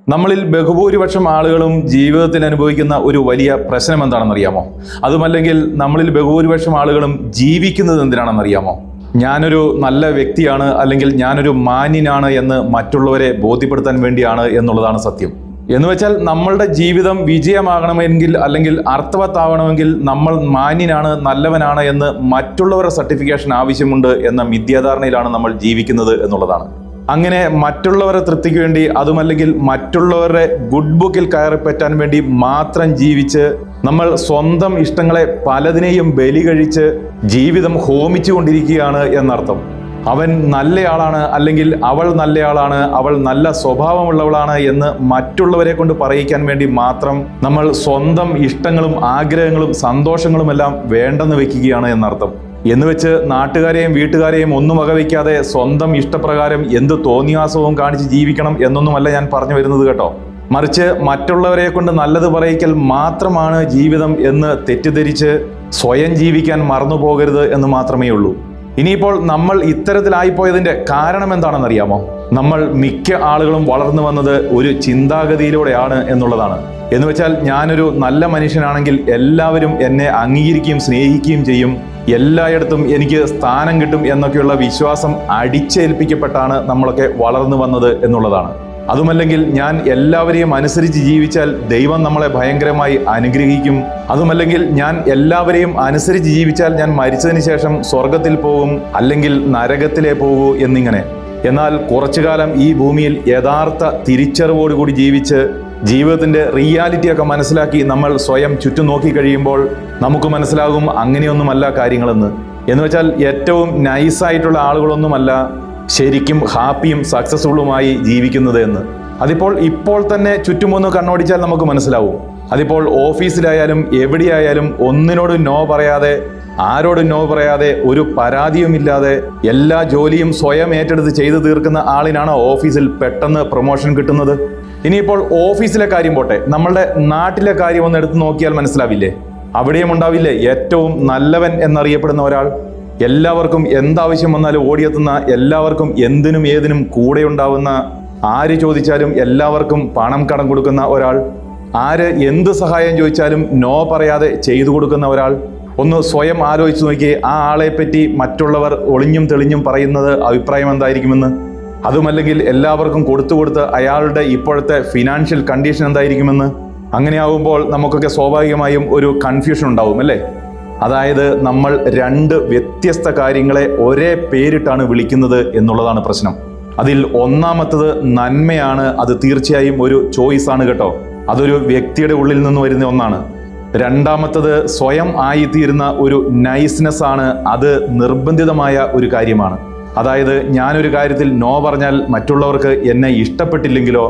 നമ്മളിൽ ബഹുഭൂരിപക്ഷം ആളുകളും ജീവിതത്തിൽ അനുഭവിക്കുന്ന ഒരു വലിയ പ്രശ്നം എന്താണെന്നറിയാമോ? അതുമല്ലെങ്കിൽ നമ്മളിൽ ബഹുഭൂരിപക്ഷം ആളുകളും ജീവിക്കുന്നത് എന്തിനാണെന്നറിയാമോ? ഞാനൊരു നല്ല വ്യക്തിയാണ്, അല്ലെങ്കിൽ ഞാനൊരു മാന്യനാണ് എന്ന് മറ്റുള്ളവരെ ബോധ്യപ്പെടുത്താൻ വേണ്ടിയാണ് എന്നുള്ളതാണ് സത്യം. എന്നുവെച്ചാൽ നമ്മളുടെ ജീവിതം വിജയമാകണമെങ്കിൽ അല്ലെങ്കിൽ അർത്ഥവത്താവണമെങ്കിൽ നമ്മൾ മാന്യനാണ്, നല്ലവനാണ് എന്ന് മറ്റുള്ളവരുടെ സർട്ടിഫിക്കേഷൻ ആവശ്യമുണ്ട് എന്ന മിഥ്യാധാരണയിലാണ് നമ്മൾ ജീവിക്കുന്നത് എന്നുള്ളതാണ്. അങ്ങനെ മറ്റുള്ളവരുടെ തൃപ്തിക്ക് വേണ്ടി, അതുമല്ലെങ്കിൽ മറ്റുള്ളവരുടെ ഗുഡ് ബുക്കിൽ കയറിപ്പറ്റാൻ വേണ്ടി മാത്രം ജീവിച്ച് നമ്മൾ സ്വന്തം ഇഷ്ടങ്ങളെ പലതിനെയും ബലി കഴിച്ച് ജീവിതം ഹോമിച്ചു കൊണ്ടിരിക്കുകയാണ് എന്നർത്ഥം. അവൻ നല്ലയാളാണ്, അല്ലെങ്കിൽ അവൾ നല്ലയാളാണ്, അവൾ നല്ല സ്വഭാവമുള്ളവളാണ് എന്ന് മറ്റുള്ളവരെ കൊണ്ട് പറയിക്കാൻ വേണ്ടി മാത്രം നമ്മൾ സ്വന്തം ഇഷ്ടങ്ങളും ആഗ്രഹങ്ങളും സന്തോഷങ്ങളുമെല്ലാം വേണ്ടെന്ന് വെക്കുകയാണ് എന്നർത്ഥം. എന്നുവെച്ച് നാട്ടുകാരെയും വീട്ടുകാരെയും ഒന്നും വകവയ്ക്കാതെ സ്വന്തം ഇഷ്ടപ്രകാരം എന്ത് തോന്നിയാസവും കാണിച്ച് ജീവിക്കണം എന്നൊന്നുമല്ല ഞാൻ പറഞ്ഞു വരുന്നത് കേട്ടോ. മറിച്ച് മറ്റുള്ളവരെ കൊണ്ട് നല്ലത് പറയിക്കൽ മാത്രമാണ് ജീവിതം എന്ന് തെറ്റിദ്ധരിച്ച് സ്വയം ജീവിക്കാൻ മറന്നു പോകരുത് എന്ന് മാത്രമേ ഉള്ളൂ. ഇനിയിപ്പോൾ നമ്മൾ ഇത്തരത്തിലായിപ്പോയതിൻ്റെ കാരണം എന്താണെന്നറിയാമോ? നമ്മൾ മിക്ക ആളുകളും വളർന്നു വന്നത് ഒരു ചിന്താഗതിയിലൂടെയാണ് എന്നുള്ളതാണ്. എന്നുവെച്ചാൽ ഞാനൊരു നല്ല മനുഷ്യനാണെങ്കിൽ എല്ലാവരും എന്നെ അംഗീകരിക്കുകയും സ്നേഹിക്കുകയും ചെയ്യും, എല്ലായിടത്തും എനിക്ക് സ്ഥാനം കിട്ടും എന്നൊക്കെയുള്ള വിശ്വാസം അടിച്ചേൽപ്പിക്കപ്പെട്ടാണ് നമ്മളൊക്കെ വളർന്നു വന്നത് എന്നുള്ളതാണ്. അതുമല്ലെങ്കിൽ ഞാൻ എല്ലാവരെയും അനുസരിച്ച് ജീവിച്ചാൽ ദൈവം നമ്മളെ ഭയങ്കരമായി അനുഗ്രഹിക്കും, അതുമല്ലെങ്കിൽ ഞാൻ എല്ലാവരെയും അനുസരിച്ച് ജീവിച്ചാൽ ഞാൻ മരിച്ചതിന് ശേഷം സ്വർഗത്തിൽ പോകും, അല്ലെങ്കിൽ നരകത്തിലേ പോകൂ എന്നിങ്ങനെ. എന്നാൽ കുറച്ചു കാലം ഈ ഭൂമിയിൽ യഥാർത്ഥ തിരിച്ചറിവോടുകൂടി ജീവിച്ച് ജീവിതത്തിന്റെ റിയാലിറ്റിയൊക്കെ മനസ്സിലാക്കി നമ്മൾ സ്വയം ചുറ്റും നോക്കി കഴിയുമ്പോൾ നമുക്ക് മനസ്സിലാകും അങ്ങനെയൊന്നുമല്ല കാര്യങ്ങളെന്ന്. എന്നുവെച്ചാൽ ഏറ്റവും നൈസായിട്ടുള്ള ആളുകളൊന്നുമല്ല ശരിക്കും ഹാപ്പിയും സക്സസ്ഫുള്ളുമായി ജീവിക്കുന്നത് എന്ന്. ഇപ്പോൾ തന്നെ ചുറ്റുമൊന്ന് കണ്ണോടിച്ചാൽ നമുക്ക് മനസ്സിലാവും. അതിപ്പോൾ ഓഫീസിലായാലും എവിടെയായാലും ഒന്നിനോട് നോ പറയാതെ, ആരോടും നോ പറയാതെ, ഒരു പരാതിയുമില്ലാതെ എല്ലാ ജോലിയും സ്വയം ഏറ്റെടുത്ത് ചെയ്തു തീർക്കുന്ന ആളിനാണ് ഓഫീസിൽ പെട്ടെന്ന് പ്രൊമോഷൻ കിട്ടുന്നത്. ഇനിയിപ്പോൾ ഓഫീസിലെ കാര്യം പോട്ടെ, നമ്മളുടെ നാട്ടിലെ കാര്യം ഒന്ന് എടുത്ത് നോക്കിയാൽ മനസ്സിലാവില്ലേ? അവിടെയും ഉണ്ടാവില്ലേ ഏറ്റവും നല്ലവൻ എന്നറിയപ്പെടുന്ന ഒരാൾ? എല്ലാവർക്കും എന്താവശ്യം വന്നാലും ഓടിയെത്തുന്ന, എല്ലാവർക്കും എന്തിനും ഏതിനും കൂടെ ഉണ്ടാവുന്ന, ആര് ചോദിച്ചാലും എല്ലാവർക്കും പണം കടം കൊടുക്കുന്ന ഒരാൾ, ആര് എന്ത് സഹായം ചോദിച്ചാലും നോ പറയാതെ ചെയ്തു കൊടുക്കുന്ന ഒരാൾ. ഒന്ന് സ്വയം ആലോചിച്ച് നോക്കിയേ, ആ ആളെ പറ്റി മറ്റുള്ളവർ ഒളിഞ്ഞും തെളിഞ്ഞും പറയുന്നത് അഭിപ്രായം എന്തായിരിക്കുമെന്ന്. അതുമല്ലെങ്കിൽ എല്ലാവർക്കും കൊടുത്ത് അയാളുടെ ഇപ്പോഴത്തെ ഫിനാൻഷ്യൽ കണ്ടീഷൻ എന്തായിരിക്കുമെന്ന്. അങ്ങനെയാവുമ്പോൾ നമുക്കൊക്കെ സ്വാഭാവികമായും ഒരു കൺഫ്യൂഷൻ ഉണ്ടാവും അല്ലേ? അതായത് നമ്മൾ രണ്ട് വ്യത്യസ്ത കാര്യങ്ങളെ ഒരേ പേരിട്ടാണ് വിളിക്കുന്നത് എന്നുള്ളതാണ് പ്രശ്നം. അതിൽ ഒന്നാമത്തത് നന്മയാണ്, അത് തീർച്ചയായും ഒരു ചോയ്സ് ആണ് കേട്ടോ. അതൊരു വ്യക്തിയുടെ ഉള്ളിൽ നിന്ന് വരുന്ന ഒന്നാണ്. രണ്ടാമത്തത് സ്വയം ആയിത്തീരുന്ന ഒരു നൈസ്നെസ് ആണ്, അത് നിർബന്ധിതമായ ഒരു കാര്യമാണ്. അതായത് ഞാനൊരു കാര്യത്തിൽ നോ പറഞ്ഞാൽ മറ്റുള്ളവർക്ക് എന്നെ ഇഷ്ടപ്പെട്ടില്ലെങ്കിലോ,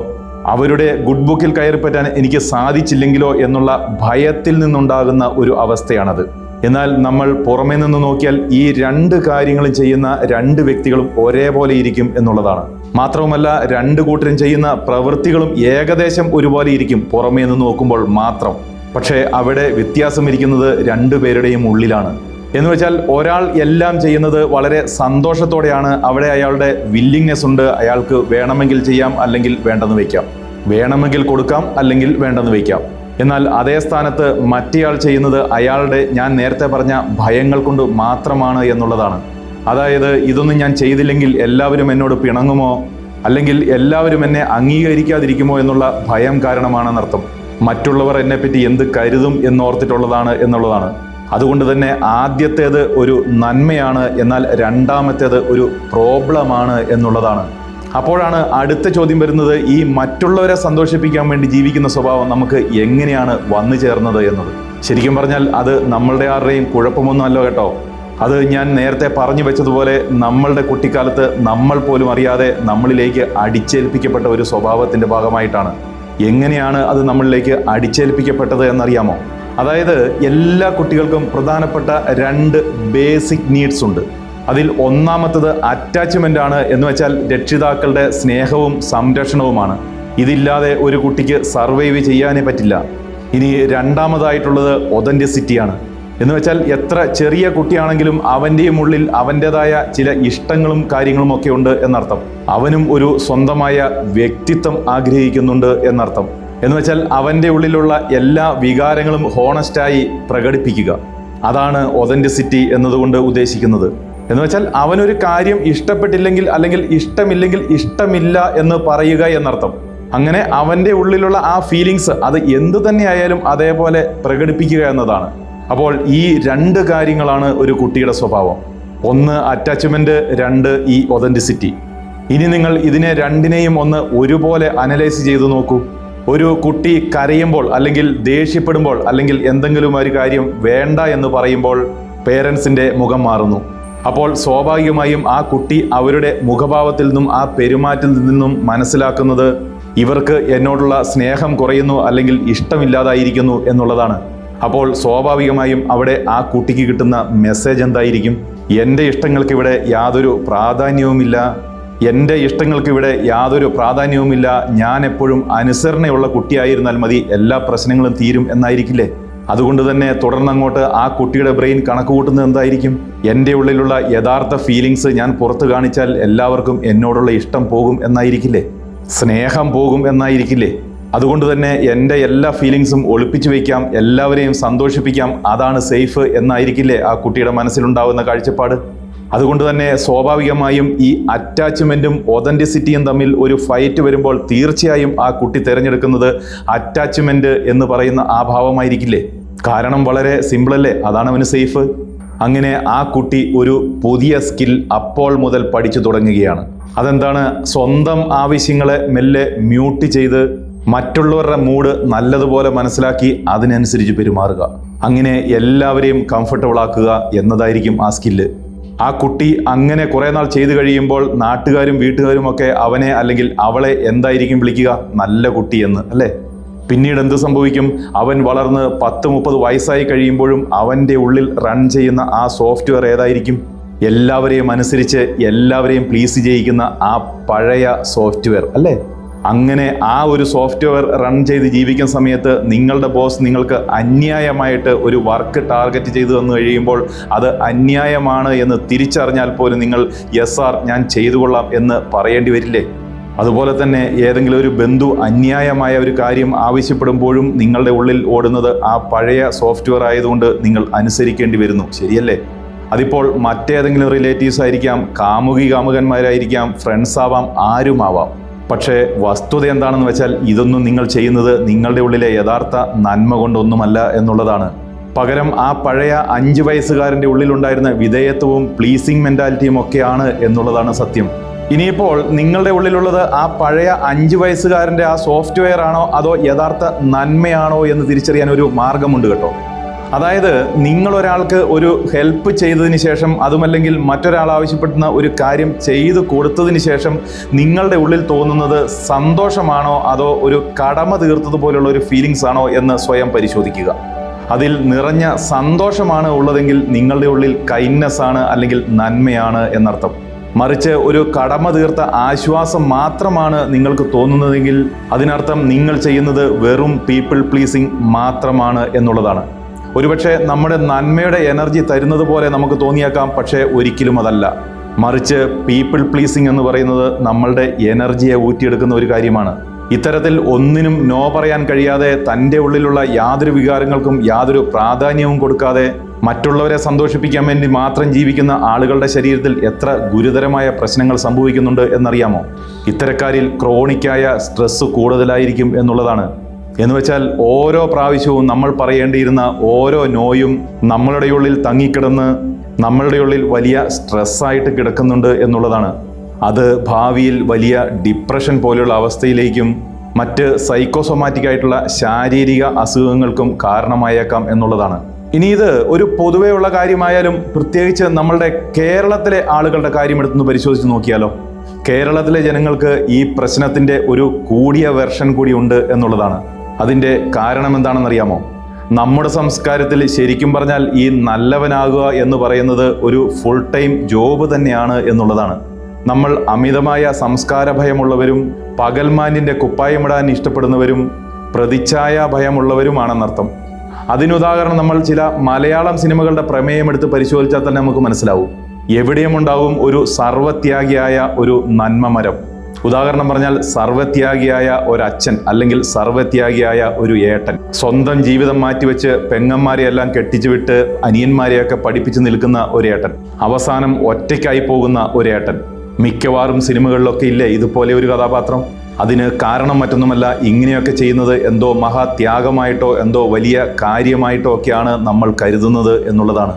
അവരുടെ ഗുഡ് ബുക്കിൽ കയറിപ്പറ്റാൻ എനിക്ക് സാധിച്ചില്ലെങ്കിലോ എന്നുള്ള ഭയത്തിൽ നിന്നുണ്ടാകുന്ന ഒരു അവസ്ഥയാണത്. എന്നാൽ നമ്മൾ പുറമേ നിന്ന് നോക്കിയാൽ ഈ രണ്ട് കാര്യങ്ങളും ചെയ്യുന്ന രണ്ട് വ്യക്തികളും ഒരേപോലെ ഇരിക്കും എന്നുള്ളതാണ്. മാത്രവുമല്ല രണ്ട് കൂട്ടരും ചെയ്യുന്ന പ്രവൃത്തികളും ഏകദേശം ഒരുപോലെ ഇരിക്കും പുറമേ നിന്ന് നോക്കുമ്പോൾ മാത്രം. പക്ഷേ അവിടെ വ്യത്യാസം ഇരിക്കുന്നത് രണ്ടുപേരുടെയും ഉള്ളിലാണ്. എന്നുവെച്ചാൽ ഒരാൾ എല്ലാം ചെയ്യുന്നത് വളരെ സന്തോഷത്തോടെയാണ്. അവിടെ അയാളുടെ വില്ലിങ്നെസ് ഉണ്ട്. അയാൾക്ക് വേണമെങ്കിൽ ചെയ്യാം, അല്ലെങ്കിൽ വേണ്ടെന്ന് വയ്ക്കാം. വേണമെങ്കിൽ കൊടുക്കാം, അല്ലെങ്കിൽ വേണ്ടെന്ന് വയ്ക്കാം. എന്നാൽ അതേ സ്ഥാനത്ത് മറ്റേയാൾ ചെയ്യുന്നത് അയാളുടെ, ഞാൻ നേരത്തെ പറഞ്ഞ ഭയങ്ങൾ കൊണ്ട് മാത്രമാണ് എന്നുള്ളതാണ്. അതായത് ഇതൊന്നും ഞാൻ ചെയ്തില്ലെങ്കിൽ എല്ലാവരും എന്നോട് പിണങ്ങുമോ, അല്ലെങ്കിൽ എല്ലാവരും എന്നെ അംഗീകരിക്കാതിരിക്കുമോ എന്നുള്ള ഭയം കാരണമാണെന്നർത്ഥം. മറ്റുള്ളവർ എന്നെപ്പറ്റി എന്ത് കരുതും എന്നോർത്തിട്ടുള്ളതാണ് എന്നുള്ളതാണ്. അതുകൊണ്ട് തന്നെ ആദ്യത്തേത് ഒരു നന്മയാണ്, എന്നാൽ രണ്ടാമത്തേത് ഒരു പ്രോബ്ലമാണ് എന്നുള്ളതാണ്. അപ്പോഴാണ് അടുത്ത ചോദ്യം വരുന്നത്, ഈ മറ്റുള്ളവരെ സന്തോഷിപ്പിക്കാൻ വേണ്ടി ജീവിക്കുന്ന സ്വഭാവം നമുക്ക് എങ്ങനെയാണ് വന്നു ചേർന്നത് എന്നത്. ശരിക്കും പറഞ്ഞാൽ അത് നമ്മളുടെ ആരുടെയും കുഴപ്പമൊന്നും അല്ല കേട്ടോ. അത് ഞാൻ നേരത്തെ പറഞ്ഞു വെച്ചതുപോലെ നമ്മളുടെ കുട്ടിക്കാലത്ത് നമ്മൾ പോലും അറിയാതെ നമ്മളിലേക്ക് അടിച്ചേൽപ്പിക്കപ്പെട്ട ഒരു സ്വഭാവത്തിൻ്റെ ഭാഗമായിട്ടാണ്. എങ്ങനെയാണ് അത് നമ്മളിലേക്ക് അടിച്ചേൽപ്പിക്കപ്പെട്ടത് എന്നറിയാമോ? അതായത് എല്ലാ കുട്ടികൾക്കും പ്രധാനപ്പെട്ട രണ്ട് ബേസിക് നീഡ്സ് ഉണ്ട്. അതിൽ ഒന്നാമത്തത് അറ്റാച്ച്മെൻ്റ് ആണ്. എന്ന് വെച്ചാൽ രക്ഷിതാക്കളുടെ സ്നേഹവും സംരക്ഷണവുമാണ്. ഇതില്ലാതെ ഒരു കുട്ടിക്ക് സർവൈവ് ചെയ്യാനേ പറ്റില്ല. ഇനി രണ്ടാമതായിട്ടുള്ളത് ഒതൻറ്റിസിറ്റിയാണ്. എന്ന് വെച്ചാൽ എത്ര ചെറിയ കുട്ടിയാണെങ്കിലും അവൻ്റെയും ഉള്ളിൽ അവൻ്റെതായ ചില ഇഷ്ടങ്ങളും കാര്യങ്ങളും ഒക്കെ ഉണ്ട് എന്നർത്ഥം. അവനും ഒരു സ്വന്തമായ വ്യക്തിത്വം ആഗ്രഹിക്കുന്നുണ്ട് എന്നർത്ഥം. എന്ന് വെച്ചാൽ അവൻ്റെ ഉള്ളിലുള്ള എല്ലാ വികാരങ്ങളും ഹോണസ്റ്റായി പ്രകടിപ്പിക്കുക. അതാണ് ഒതൻറ്റിസിറ്റി എന്നതുകൊണ്ട് ഉദ്ദേശിക്കുന്നത്. എന്ന് വെച്ചാൽ അവനൊരു കാര്യം ഇഷ്ടപ്പെട്ടില്ലെങ്കിൽ അല്ലെങ്കിൽ ഇഷ്ടമില്ലെങ്കിൽ ഇഷ്ടമില്ല എന്ന് പറയുക എന്നർത്ഥം. അങ്ങനെ അവൻ്റെ ഉള്ളിലുള്ള ആ ഫീലിങ്സ് അത് എന്തു തന്നെയായാലും അതേപോലെ പ്രകടിപ്പിക്കുക എന്നതാണ്. അപ്പോൾ ഈ 2 കാര്യങ്ങളാണ് ഒരു കുട്ടിയുടെ സ്വഭാവം. 1 അറ്റാച്ച്മെന്റ്, 2 ഈ ഒതൻറ്റിസിറ്റി. ഇനി നിങ്ങൾ ഇതിനെ രണ്ടിനെയും ഒന്ന് ഒരുപോലെ അനലൈസ് ചെയ്തു നോക്കൂ. ഒരു കുട്ടി കരയുമ്പോൾ അല്ലെങ്കിൽ ദേഷ്യപ്പെടുമ്പോൾ അല്ലെങ്കിൽ എന്തെങ്കിലും ഒരു കാര്യം വേണ്ട എന്ന് പറയുമ്പോൾ പേരൻസിൻ്റെ മുഖം മാറുന്നു. അപ്പോൾ സ്വാഭാവികമായും ആ കുട്ടി അവരുടെ മുഖഭാവത്തിൽ നിന്നും ആ പെരുമാറ്റത്തിൽ നിന്നും മനസ്സിലാക്കുന്നത് ഇവർക്ക് എന്നോടുള്ള സ്നേഹം കുറയുന്നു അല്ലെങ്കിൽ ഇഷ്ടമില്ലാതായിരിക്കുന്നു എന്നുള്ളതാണ്. അപ്പോൾ സ്വാഭാവികമായും അവിടെ ആ കുട്ടിക്ക് കിട്ടുന്ന മെസ്സേജ് എന്തായിരിക്കും? എൻ്റെ ഇഷ്ടങ്ങൾക്ക് ഇവിടെ യാതൊരു പ്രാധാന്യവുമില്ല, എൻ്റെ ഇഷ്ടങ്ങൾക്ക് ഇവിടെ യാതൊരു പ്രാധാന്യവുമില്ല, ഞാൻ എപ്പോഴും അനുസരണയുള്ള കുട്ടിയായിരുന്നാൽ മതി, എല്ലാ പ്രശ്നങ്ങളും തീരും എന്നായിരിക്കില്ലേ? അതുകൊണ്ട് തന്നെ തുടർന്നങ്ങോട്ട് ആ കുട്ടിയുടെ ബ്രെയിൻ കണക്ക് കൂട്ടുന്നത് എന്തായിരിക്കും? എൻ്റെ ഉള്ളിലുള്ള യഥാർത്ഥ ഫീലിങ്സ് ഞാൻ പുറത്ത് കാണിച്ചാൽ എല്ലാവർക്കും എന്നോടുള്ള ഇഷ്ടം പോകും എന്നായിരിക്കില്ലേ? സ്നേഹം പോകും എന്നായിരിക്കില്ലേ? അതുകൊണ്ട് തന്നെ എൻ്റെ എല്ലാ ഫീലിങ്സും ഒളിപ്പിച്ചു വയ്ക്കാം, എല്ലാവരെയും സന്തോഷിപ്പിക്കാം, അതാണ് സേഫ് എന്നായിരിക്കില്ലേ ആ കുട്ടിയുടെ മനസ്സിലുണ്ടാവുന്ന കാഴ്ചപ്പാട്? അതുകൊണ്ട് തന്നെ സ്വാഭാവികമായും ഈ അറ്റാച്ച്മെൻറ്റും ഒതൻറ്റിസിറ്റിയും തമ്മിൽ ഒരു ഫൈറ്റ് വരുമ്പോൾ തീർച്ചയായും ആ കുട്ടി തിരഞ്ഞെടുക്കുന്നത് അറ്റാച്ച്മെൻറ്റ് എന്ന് പറയുന്ന ആ ഭാവമായിരിക്കില്ലേ? കാരണം വളരെ സിമ്പിളല്ലേ, അതാണ് അവന് സേഫ്. അങ്ങനെ ആ കുട്ടി ഒരു പുതിയ സ്കിൽ അപ്പോൾ മുതൽ പഠിച്ചു തുടങ്ങുകയാണ്. അതെന്താണ്? സ്വന്തം ആവശ്യങ്ങളെ മെല്ലെ മ്യൂട്ട് ചെയ്ത് മറ്റുള്ളവരുടെ മൂഡ് നല്ലതുപോലെ മനസ്സിലാക്കി അതിനനുസരിച്ച് പെരുമാറുക. അങ്ങനെ എല്ലാവരെയും കംഫർട്ടബിൾ ആക്കുക എന്നതായിരിക്കും ആ സ്കില്ല്. ആ കുട്ടി അങ്ങനെ കുറേ നാൾ ചെയ്തു കഴിയുമ്പോൾ നാട്ടുകാരും വീട്ടുകാരും ഒക്കെ അവനെ അല്ലെങ്കിൽ അവളെ എന്തായിരിക്കും വിളിക്കുക? നല്ല കുട്ടി എന്ന്, അല്ലേ? പിന്നീട് എന്ത് സംഭവിക്കും? അവൻ വളർന്ന് 10-30 വയസ്സായി കഴിയുമ്പോഴും അവൻ്റെ ഉള്ളിൽ റൺ ചെയ്യുന്ന ആ സോഫ്റ്റ്വെയർ ഏതായിരിക്കും? എല്ലാവരെയും അനുസരിച്ച് എല്ലാവരെയും പ്ലീസ് ചെയ്യിക്കുന്ന ആ പഴയ സോഫ്റ്റ്വെയർ, അല്ലേ? അങ്ങനെ ആ ഒരു സോഫ്റ്റ്വെയർ റൺ ചെയ്ത് ജീവിക്കുന്ന സമയത്ത് നിങ്ങളുടെ ബോസ് നിങ്ങൾക്ക് അന്യായമായിട്ട് ഒരു വർക്ക് ടാർഗറ്റ് ചെയ്തു തന്നു കഴിയുമ്പോൾ അത് അന്യായമാണ് എന്ന് തിരിച്ചറിഞ്ഞാൽ പോലും നിങ്ങൾ യെസ് സാർ ഞാൻ ചെയ്തു കൊള്ളാം എന്ന് പറയേണ്ടി വരില്ലേ? അതുപോലെ തന്നെ ഏതെങ്കിലും ഒരു ബന്ധു അന്യായമായ ഒരു കാര്യം ആവശ്യപ്പെടുമ്പോഴും നിങ്ങളുടെ ഉള്ളിൽ ഓടുന്നത് ആ പഴയ സോഫ്റ്റ്വെയർ ആയതുകൊണ്ട് നിങ്ങൾ അനുസരിക്കേണ്ടി വരുന്നു, ശരിയല്ലേ? അതിപ്പോൾ മറ്റേതെങ്കിലും റിലേറ്റീവ്സ് ആയിരിക്കാം, കാമുകന്മാരായിരിക്കാം, ഫ്രണ്ട്സ് ആവാം, ആരുമാവാം. പക്ഷേ വസ്തുത എന്താണെന്ന് വെച്ചാൽ ഇതൊന്നും നിങ്ങൾ ചെയ്യുന്നത് നിങ്ങളുടെ ഉള്ളിലെ യഥാർത്ഥ നന്മ കൊണ്ടൊന്നുമല്ല എന്നുള്ളതാണ്. പകരം ആ പഴയ 5 വയസ്സുകാരൻ്റെ ഉള്ളിലുണ്ടായിരുന്ന വിധേയത്വവും പ്ലീസിങ് മെൻറ്റാലിറ്റിയും ഒക്കെയാണ് എന്നുള്ളതാണ് സത്യം. ഇനിയിപ്പോൾ നിങ്ങളുടെ ഉള്ളിലുള്ളത് ആ പഴയ 5 വയസ്സുകാരൻ്റെ ആ സോഫ്റ്റ്വെയർ ആണോ അതോ യഥാർത്ഥ നന്മയാണോ എന്ന് തിരിച്ചറിയാൻ ഒരു മാർഗമുണ്ട് കേട്ടോ. അതായത് നിങ്ങൾ ഒരാൾക്ക് ഒരു ഹെൽപ്പ് ചെയ്തതിന് ശേഷം അതുമല്ലെങ്കിൽ മറ്റൊരാൾ ആവശ്യപ്പെടുന്ന ഒരു കാര്യം ചെയ്തു കൊടുത്തതിന് ശേഷം നിങ്ങളുടെ ഉള്ളിൽ തോന്നുന്നത് സന്തോഷമാണോ അതോ ഒരു കടമ തീർത്തതുപോലുള്ള ഒരു ഫീലിങ്സ് ആണോ എന്ന് സ്വയം പരിശോധിക്കുക. അതിൽ നിറഞ്ഞ സന്തോഷമാണ് ഉള്ളതെങ്കിൽ നിങ്ങളുടെ ഉള്ളിൽ കൈൻഡ്നെസ് ആണ് അല്ലെങ്കിൽ നന്മയാണ് എന്നർത്ഥം. മറിച്ച് ഒരു കടമ തീർത്ത ആശ്വാസം മാത്രമാണ് നിങ്ങൾക്ക് തോന്നുന്നതെങ്കിൽ അതിനർത്ഥം നിങ്ങൾ ചെയ്യുന്നത് വെറും പീപ്പിൾ പ്ലീസിങ് മാത്രമാണ് എന്നുള്ളതാണ്. ഒരുപക്ഷെ നമ്മുടെ നന്മയുടെ എനർജി തരുന്നത് പോലെ നമുക്ക് തോന്നിയേക്കാം, പക്ഷേ ഒരിക്കലും അതല്ല. മറിച്ച് പീപ്പിൾ പ്ലീസിങ് എന്ന് പറയുന്നത് നമ്മളുടെ എനർജിയെ ഊറ്റിയെടുക്കുന്ന ഒരു കാര്യമാണ്. ഇത്തരത്തിൽ ഒന്നിനും നോ പറയാൻ കഴിയാതെ തൻ്റെ ഉള്ളിലുള്ള യാതൊരു വികാരങ്ങൾക്കും യാതൊരു പ്രാധാന്യവും കൊടുക്കാതെ മറ്റുള്ളവരെ സന്തോഷിപ്പിക്കാൻ വേണ്ടി മാത്രം ജീവിക്കുന്ന ആളുകളുടെ ശരീരത്തിൽ എത്ര ഗുരുതരമായ പ്രശ്നങ്ങൾ സംഭവിക്കുന്നുണ്ട് എന്നറിയാമോ? ഇത്തരക്കാരിൽ ക്രോണിക്കായ സ്ട്രെസ് കൂടുതലായിരിക്കും എന്നുള്ളതാണ്. എന്ന് വെച്ചാൽ ഓരോ പ്രാവശ്യവും നമ്മൾ പറയേണ്ടിയിരുന്ന ഓരോ നോയും നമ്മളുടെ ഉള്ളിൽ തങ്ങിക്കിടന്ന് നമ്മളുടെ ഉള്ളിൽ വലിയ സ്ട്രെസ്സായിട്ട് കിടക്കുന്നുണ്ട് എന്നുള്ളതാണ്. അത് ഭാവിയിൽ വലിയ ഡിപ്രഷൻ പോലെയുള്ള അവസ്ഥയിലേക്കും മറ്റ് സൈക്കോസൊമാറ്റിക് ആയിട്ടുള്ള ശാരീരിക അസുഖങ്ങൾക്കും കാരണമായേക്കാം എന്നുള്ളതാണ്. ഇനി ഇത് ഒരു പൊതുവേ ഉള്ള കാര്യമായാലും പ്രത്യേകിച്ച് നമ്മളുടെ കേരളത്തിലെ ആളുകളുടെ കാര്യം എടുത്തൊന്ന് പരിശോധിച്ച് നോക്കിയാലോ? കേരളത്തിലെ ജനങ്ങൾക്ക് ഈ പ്രശ്നത്തിൻ്റെ ഒരു കൂടിയ വെർഷൻ കൂടി ഉണ്ട് എന്നുള്ളതാണ്. അതിൻ്റെ കാരണം എന്താണെന്നറിയാമോ? നമ്മുടെ സംസ്കാരത്തിൽ ശരിക്കും പറഞ്ഞാൽ ഈ നല്ലവനാകുക എന്ന് പറയുന്നത് ഒരു ഫുൾ ടൈം ജോബ് തന്നെയാണ് എന്നുള്ളതാണ്. നമ്മൾ അമിതമായ സംസ്കാര ഭയമുള്ളവരും പകൽമാന്യൻ്റെ കുപ്പായമിടാൻ ഇഷ്ടപ്പെടുന്നവരും പ്രതിച്ഛായ ഭയമുള്ളവരുമാണെന്നർത്ഥം. അതിനുദാഹരണം നമ്മൾ ചില മലയാളം സിനിമകളുടെ പ്രമേയം എടുത്ത് പരിശോധിച്ചാൽ തന്നെ നമുക്ക് മനസ്സിലാവും. എവിടെയും ഉണ്ടാവും ഒരു സർവ്വത്യാഗിയായ ഒരു നന്മ മരം. ഉദാഹരണം പറഞ്ഞാൽ സർവ്വത്യാഗിയായ ഒരച്ഛൻ അല്ലെങ്കിൽ സർവ്വത്യാഗിയായ ഒരു ഏട്ടൻ. സ്വന്തം ജീവിതം മാറ്റിവെച്ച് പെങ്ങന്മാരെയെല്ലാം കെട്ടിച്ചു വിട്ട് അനിയന്മാരെയൊക്കെ പഠിപ്പിച്ച് നിൽക്കുന്ന ഒരു ഏട്ടൻ. അവസാനം ഒറ്റയ്ക്കായി പോകുന്ന ഒരു ഏട്ടൻ. മിക്കവാറും സിനിമകളിലൊക്കെ ഇല്ലേ ഇതുപോലെ ഒരു കഥാപാത്രം? അതിന് കാരണം മറ്റൊന്നുമല്ല, ഇങ്ങനെയൊക്കെ ചെയ്യുന്നത് എന്തോ മഹാത്യാഗമായിട്ടോ എന്തോ വലിയ കാര്യമായിട്ടോ ഒക്കെയാണ് നമ്മൾ കരുതുന്നത് എന്നുള്ളതാണ്.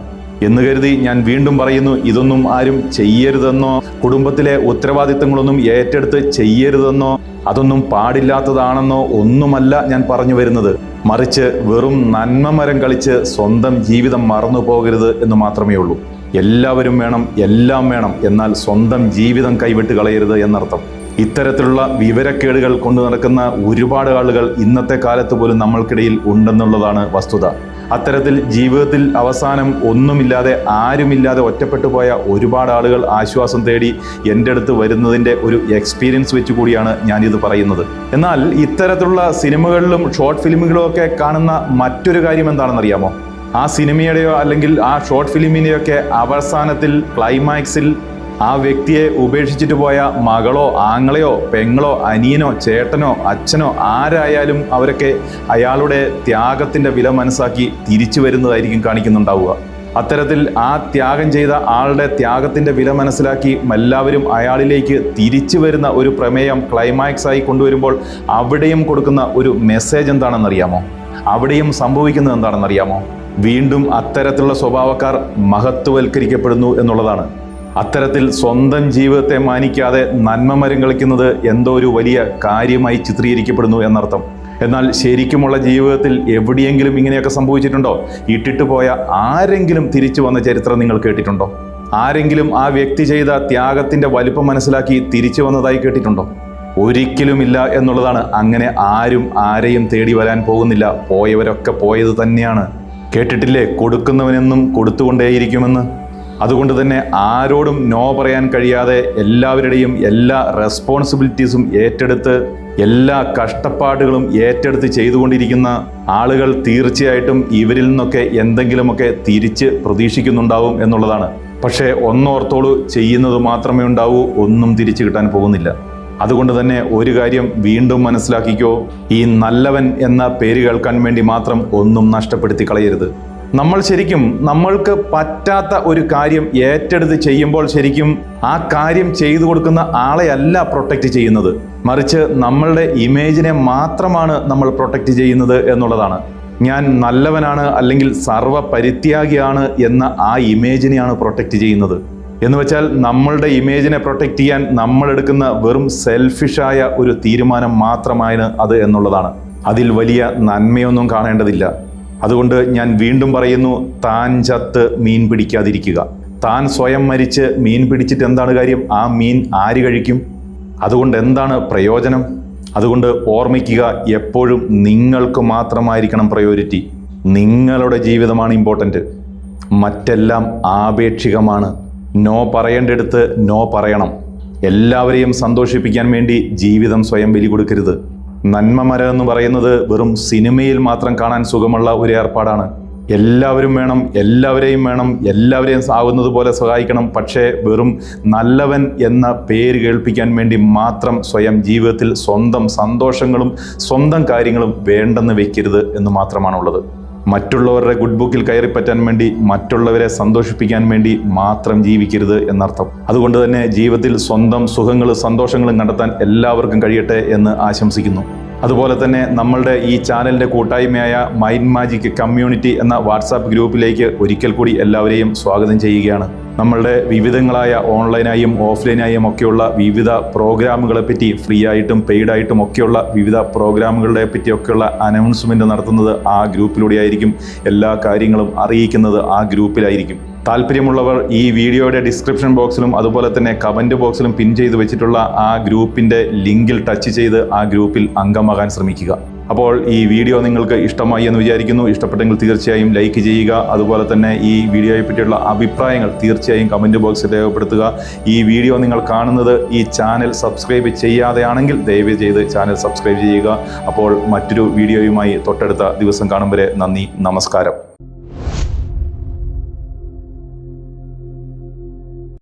എന്ന് കരുതി ഞാൻ വീണ്ടും പറയുന്നു, ഇതൊന്നും ആരും ചെയ്യരുതെന്നോ കുടുംബത്തിലെ ഉത്തരവാദിത്തങ്ങളൊന്നും ഏറ്റെടുത്ത് ചെയ്യരുതെന്നോ അതൊന്നും പാടില്ലാത്തതാണെന്നോ ഒന്നുമല്ല ഞാൻ പറഞ്ഞു വരുന്നത്. മറിച്ച് വെറും നന്മ മരം കളിച്ച് സ്വന്തം ജീവിതം മറന്നു പോകരുത് എന്ന് മാത്രമേ ഉള്ളൂ. എല്ലാവരും വേണം, എല്ലാം വേണം, എന്നാൽ സ്വന്തം ജീവിതം കൈവിട്ട് കളയരുത് എന്നർത്ഥം. ഇത്തരത്തിലുള്ള വിവരക്കേടുകൾ കൊണ്ടു നടക്കുന്ന ഒരുപാട് ആളുകൾ ഇന്നത്തെ കാലത്ത് പോലും നമ്മൾക്കിടയിൽ ഉണ്ടെന്നുള്ളതാണ് വസ്തുത. അത്തരത്തിൽ ജീവിതത്തിൽ അവസാനം ഒന്നുമില്ലാതെ ആരുമില്ലാതെ ഒറ്റപ്പെട്ടു പോയ ഒരുപാട് ആളുകൾ ആശ്വാസം തേടി എൻ്റെ അടുത്ത് വരുന്നതിൻ്റെ ഒരു എക്സ്പീരിയൻസ് വെച്ച് കൂടിയാണ് ഞാനിത് പറയുന്നത്. എന്നാൽ ഇത്തരത്തിലുള്ള സിനിമകളിലും ഷോർട്ട് ഫിലിമുകളും ഒക്കെ കാണുന്ന മറ്റൊരു കാര്യം എന്താണെന്നറിയാമോ? ആ സിനിമയുടെയോ അല്ലെങ്കിൽ ആ ഷോർട്ട് ഫിലിമിൻ്റെയൊക്കെ അവസാനത്തിൽ ക്ലൈമാക്സിൽ ആ വ്യക്തിയെ ഉപേക്ഷിച്ചിട്ട് പോയ മകളോ ആങ്ങളെയോ പെങ്ങളോ അനിയനോ ചേട്ടനോ അച്ഛനോ ആരായാലും അവരൊക്കെ അയാളുടെ ത്യാഗത്തിൻ്റെ വില മനസ്സാക്കി തിരിച്ചു വരുന്നതായിരിക്കും കാണിക്കുന്നുണ്ടാവുക. അത്തരത്തിൽ ആ ത്യാഗം ചെയ്ത ആളുടെ ത്യാഗത്തിൻ്റെ വില മനസ്സിലാക്കി എല്ലാവരും അയാളിലേക്ക് തിരിച്ചു വരുന്ന ഒരു പ്രമേയം ക്ലൈമാക്സ് ആയി കൊണ്ടുവരുമ്പോൾ അവിടെയും കൊടുക്കുന്ന ഒരു മെസ്സേജ് എന്താണെന്നറിയാമോ? അവിടെയും സംഭവിക്കുന്നത് എന്താണെന്നറിയാമോ? വീണ്ടും അത്തരത്തിലുള്ള സ്വഭാവക്കാർ മഹത്വവൽക്കരിക്കപ്പെടുന്നു എന്നുള്ളതാണ്. അത്തരത്തിൽ സ്വന്തം ജീവിതത്തെ മാനിക്കാതെ നന്മ മരം കളിക്കുന്നത് എന്തോ ഒരു വലിയ കാര്യമായി ചിത്രീകരിക്കപ്പെടുന്നു എന്നർത്ഥം. എന്നാൽ ശരിക്കുമുള്ള ജീവിതത്തിൽ എവിടെയെങ്കിലും ഇങ്ങനെയൊക്കെ സംഭവിച്ചിട്ടുണ്ടോ? ഇട്ടിട്ട് പോയ ആരെങ്കിലും തിരിച്ചു വന്ന ചരിത്രം നിങ്ങൾ കേട്ടിട്ടുണ്ടോ? ആരെങ്കിലും ആ വ്യക്തി ചെയ്ത ത്യാഗത്തിൻ്റെ വലിപ്പം മനസ്സിലാക്കി തിരിച്ചു വന്നതായി കേട്ടിട്ടുണ്ടോ? ഒരിക്കലുമില്ല എന്നുള്ളതാണ്. അങ്ങനെ ആരും ആരെയും തേടി വരാൻ പോകുന്നില്ല. പോയവരൊക്കെ പോയത് തന്നെയാണ്. കേട്ടിട്ടില്ലേ, കൊടുക്കുന്നവനെന്നും കൊടുത്തുകൊണ്ടേയിരിക്കുമെന്ന്? അതുകൊണ്ട് തന്നെ ആരോടും നോ പറയാൻ കഴിയാതെ എല്ലാവരുടെയും എല്ലാ റെസ്പോൺസിബിലിറ്റീസും ഏറ്റെടുത്ത് എല്ലാ കഷ്ടപ്പാടുകളും ഏറ്റെടുത്ത് ചെയ്തുകൊണ്ടിരിക്കുന്ന ആളുകൾ തീർച്ചയായിട്ടും ഇവരിൽ നിന്നൊക്കെ എന്തെങ്കിലുമൊക്കെ തിരിച്ച് പ്രതീക്ഷിക്കുന്നുണ്ടാവും എന്നുള്ളതാണ്. പക്ഷേ ഒന്നോർത്തോളൂ, ചെയ്യുന്നത് മാത്രമേ ഉണ്ടാവൂ, ഒന്നും തിരിച്ചു കിട്ടാൻ പോകുന്നില്ല. അതുകൊണ്ട് തന്നെ ഒരു കാര്യം വീണ്ടും മനസ്സിലാക്കിക്കോ, ഈ നല്ലവൻ എന്ന പേര് കേൾക്കാൻ വേണ്ടി മാത്രം ഒന്നും നഷ്ടപ്പെടുത്തി കളയരുത്. നമ്മൾ ശരിക്കും നമ്മൾക്ക് പറ്റാത്ത ഒരു കാര്യം ഏറ്റെടുത്ത് ചെയ്യുമ്പോൾ ശരിക്കും ആ കാര്യം ചെയ്തു കൊടുക്കുന്ന ആളെയല്ല പ്രൊട്ടക്റ്റ് ചെയ്യുന്നത്, മറിച്ച് നമ്മളുടെ ഇമേജിനെ മാത്രമാണ് നമ്മൾ പ്രൊട്ടക്റ്റ് ചെയ്യുന്നത് എന്നുള്ളതാണ്. ഞാൻ നല്ലവനാണ് അല്ലെങ്കിൽ സർവ്വ പരിത്യാഗിയാണ് എന്ന ആ ഇമേജിനെയാണ് പ്രൊട്ടക്റ്റ് ചെയ്യുന്നത്. എന്ന് വെച്ചാൽ നമ്മളുടെ ഇമേജിനെ പ്രൊട്ടക്റ്റ് ചെയ്യാൻ നമ്മളെടുക്കുന്ന വെറും സെൽഫിഷായ ഒരു തീരുമാനം മാത്രമാണ് അത് എന്നുള്ളതാണ്. അതിൽ വലിയ നന്മയൊന്നും കാണേണ്ടതില്ല. അതുകൊണ്ട് ഞാൻ വീണ്ടും പറയുന്നു, താൻ ചത്ത് മീൻ പിടിക്കാതിരിക്കുക. താൻ സ്വയം മരിച്ച് മീൻ പിടിച്ചിട്ട് എന്താണ് കാര്യം? ആ മീൻ ആര് കഴിക്കും? അതുകൊണ്ട് എന്താണ് പ്രയോജനം? അതുകൊണ്ട് ഓർമ്മിക്കുക, എപ്പോഴും നിങ്ങൾക്ക് മാത്രമായിരിക്കണം പ്രയോറിറ്റി. നിങ്ങളുടെ ജീവിതമാണ് ഇമ്പോർട്ടൻ്റ്. മറ്റെല്ലാം ആപേക്ഷികമാണ്. നോ പറയേണ്ടടുത്ത് നോ പറയണം. എല്ലാവരെയും സന്തോഷിപ്പിക്കാൻ വേണ്ടി ജീവിതം സ്വയം ബലി കൊടുക്കരുത്. നന്മ മരം എന്ന് പറയുന്നത് വെറും സിനിമയിൽ മാത്രം കാണാൻ സുഖമുള്ള ഒരു ഏർപ്പാടാണ്. എല്ലാവരും വേണം, എല്ലാവരെയും വേണം, എല്ലാവരെയും ആവുന്നത് പോലെ സഹായിക്കണം. പക്ഷേ വെറും നല്ലവൻ എന്ന പേര് കേൾപ്പിക്കാൻ വേണ്ടി മാത്രം സ്വയം ജീവിതത്തിൽ സ്വന്തം സന്തോഷങ്ങളും സ്വന്തം കാര്യങ്ങളും വേണ്ടെന്ന് വെക്കരുത് എന്ന് മാത്രമാണുള്ളത്. മറ്റുള്ളവരുടെ ഗുഡ് ബുക്കിൽ കയറിപ്പറ്റാൻ വേണ്ടി, മറ്റുള്ളവരെ സന്തോഷിപ്പിക്കാൻ വേണ്ടി മാത്രം ജീവിക്കരുത് എന്നർത്ഥം. അതുകൊണ്ട് തന്നെ ജീവിതത്തിൽ സ്വന്തം സുഖങ്ങളും സന്തോഷങ്ങളും കണ്ടെത്താൻ എല്ലാവർക്കും കഴിയട്ടെ എന്ന് ആശംസിക്കുന്നു. അതുപോലെ തന്നെ നമ്മളുടെ ഈ ചാനലിൻ്റെ കൂട്ടായ്മയായ മൈൻഡ് മാജിക് കമ്മ്യൂണിറ്റി എന്ന വാട്സാപ്പ് ഗ്രൂപ്പിലേക്ക് ഒരിക്കൽ കൂടി എല്ലാവരെയും സ്വാഗതം ചെയ്യുകയാണ്. നമ്മളുടെ വിവിധങ്ങളായ ഓൺലൈനായും ഓഫ്ലൈനായും ഒക്കെയുള്ള വിവിധ പ്രോഗ്രാമുകളെ പറ്റി, ഫ്രീ ആയിട്ടും പെയ്ഡായിട്ടും ഒക്കെയുള്ള വിവിധ പ്രോഗ്രാമുകളെ പറ്റിയൊക്കെയുള്ള അനൗൺസ്മെൻറ്റ് നടത്തുന്നത് ആ ഗ്രൂപ്പിലൂടെയായിരിക്കും. എല്ലാ കാര്യങ്ങളും അറിയിക്കുന്നത് ആ ഗ്രൂപ്പിലായിരിക്കും. താല്പര്യമുള്ളവർ ഈ വീഡിയോയുടെ ഡിസ്ക്രിപ്ഷൻ ബോക്സിലും അതുപോലെ തന്നെ കമൻറ്റ് ബോക്സിലും പിൻ ചെയ്ത് വെച്ചിട്ടുള്ള ആ ഗ്രൂപ്പിൻ്റെ ലിങ്കിൽ ടച്ച് ചെയ്ത് ആ ഗ്രൂപ്പിൽ അംഗമാകാൻ ശ്രമിക്കുക. അപ്പോൾ ഈ വീഡിയോ നിങ്ങൾക്ക് ഇഷ്ടമായി എന്ന് വിചാരിക്കുന്നു. ഇഷ്ടപ്പെട്ടെങ്കിൽ തീർച്ചയായും ലൈക്ക് ചെയ്യുക. അതുപോലെ തന്നെ ഈ വീഡിയോയെ പറ്റിയുള്ള അഭിപ്രായങ്ങൾ തീർച്ചയായും കമൻറ്റ് ബോക്സിൽ രേഖപ്പെടുത്തുക. ഈ വീഡിയോ നിങ്ങൾ കാണുന്നത് ഈ ചാനൽ സബ്സ്ക്രൈബ് ചെയ്യാതെയാണെങ്കിൽ ദയവ് ചെയ്ത് ചാനൽ സബ്സ്ക്രൈബ് ചെയ്യുക. അപ്പോൾ മറ്റൊരു വീഡിയോയുമായി തൊട്ടടുത്ത ദിവസം കാണും വരെ നന്ദി, നമസ്കാരം.